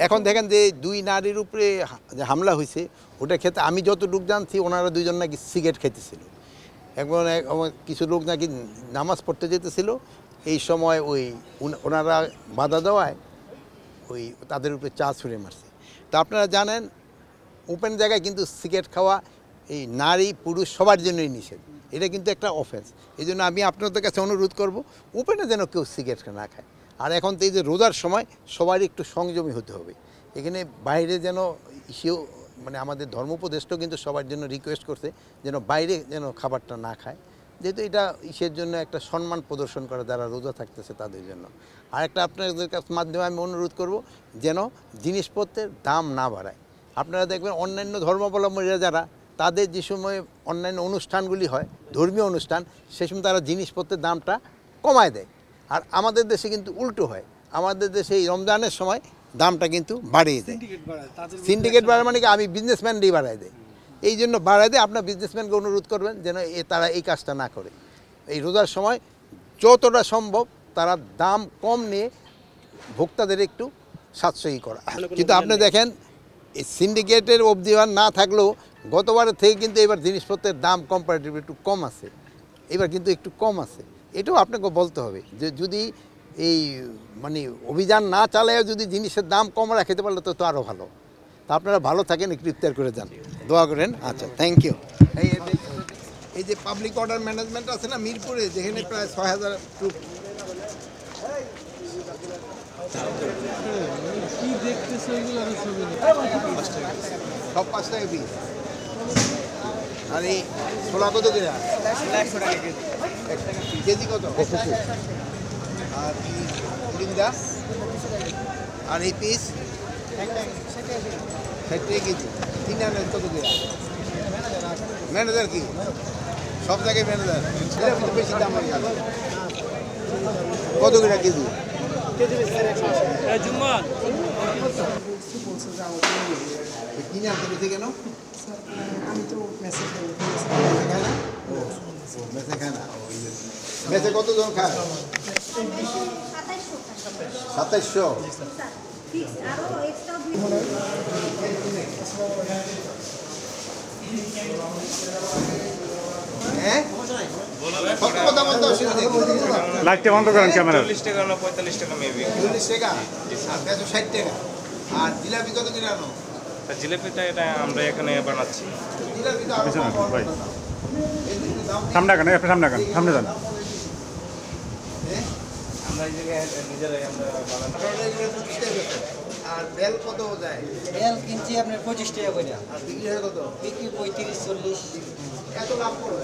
এখন দেখেন যে দুই নারীর উপরে যে হামলা হয়েছে ওটা ক্ষেত্রে আমি যতটুকু জানছি ওনারা দুইজন নাকি সিগারেট খেতেছিল। এখন কিছু লোক নাকি নামাজ পড়তে যেতেছিল, এই সময় ওই ওনারা বাধা দেওয়ায় ওই তাদের উপরে চা ছুঁড়ে মারছে। তা আপনারা জানেন ওপেন জায়গায় কিন্তু সিগারেট খাওয়া এই নারী পুরুষ সবার জন্যই নিষেধ, এটা কিন্তু একটা অফেন্স। এই জন্য আমি আপনাদের কাছে অনুরোধ করব ওপেনে যেন কেউ সিগারেট না খায়। আর এখন তো এই যে রোজার সময় সবারই একটু সংযমী হতে হবে। এখানে বাইরে যেন সেও মানে আমাদের ধর্মোপদেষ্টাও কিন্তু সবার জন্য রিকোয়েস্ট করছে যেন বাইরে যেন খাবারটা না খায়, যেহেতু এটা ইসের জন্য একটা সম্মান প্রদর্শন করে যারা রোজা থাকতেছে তাদের জন্য। আর একটা আপনাদের কাছ মাধ্যমে আমি অনুরোধ করব যেন জিনিসপত্রের দাম না বাড়ায়। আপনারা দেখবেন অন্যান্য ধর্মাবলম্বীরা যারা তাদের যে সময় অন্যান্য অনুষ্ঠানগুলি হয় ধর্মীয় অনুষ্ঠান, সে সময় তারা জিনিসপত্রের দামটা কমায় দেয়। আর আমাদের দেশে কিন্তু উল্টো হয়, আমাদের দেশে এই রমজানের সময় দামটা কিন্তু বাড়িয়ে দেয়। সিন্ডিকেট বাড়ায় মানে কি আমি বিজনেসম্যানরাই বাড়ায় দেয়, এই জন্য বাড়ায় দেয়। আপনার বিজনেসম্যানকে অনুরোধ করবেন যেন তারা এই কাজটা না করে। এই রোজার সময় যতটা সম্ভব তারা দাম কম নিয়ে ভোক্তাদের একটু সাশ্রয়ী করা। কিন্তু আপনি দেখেন এই সিন্ডিকেটের অবধিমান না থাকলেও গতবারের থেকে কিন্তু এবার জিনিসপত্রের দাম কম্পারেটিভলি একটু কম আছে, এবার কিন্তু একটু কম আছে। এটাও আপনাকে বলতে হবে যে যদি এই মানে অভিযান না চালায় যদি জিনিসের দাম কম রাখতে পারলে তো আরও ভালো। তা আপনারা ভালো থাকেন, একটু ইফতার করে যান, দোয়া করেন। আচ্ছা, থ্যাংক ইউ। এই যে পাবলিক অর্ডার ম্যানেজমেন্ট আছে না মিরপুরে, যেখানে প্রায় ৬,০০০ ট্রুপ সব ৫ টাকা পিস। আর এই ছোলা কত করে? ১০০ টাকা কেজি। কত? আর লিঙ্গা আর এই পিস ৬০ টাকা কেজি। ৩ আনেন কত করে? ম্যানেজার কি সব জায়গায় ম্যানেজার, এটা কিন্তু বেশি দাম হয়ে গেল। কত করে কেজি? কিনে আনতে বেশি কেন? আমি তো মেসেজ খায় না, মেসে খায় না। মেসে কতজন খায়? ২৭০০। হ্যাঁ, লাইটটা বন্ধ করেন ক্যামেরা। ৪০ টাকা না ৪৫ টাকা মেবি। ৪০ টাকা আর ৬০ টাকা। আর জিলাপি কত করে আনো? জিলাপিটা এটা আমরা এখানে বানাচ্ছি। জিলাপি তো আরো পিছনে কম। ভাই। দাম সামনে আগান, একটু সামনে আগান, সামনে যান। আমরা এই জায়গায় নিজেরাই আমরা বানাচ্ছি। আর বেল কত যায়? বেল কিনছি আপনার 25 টাকা করে, আর বিক্রি হয় কত? বিক্রি 35-40। এত লাভ করো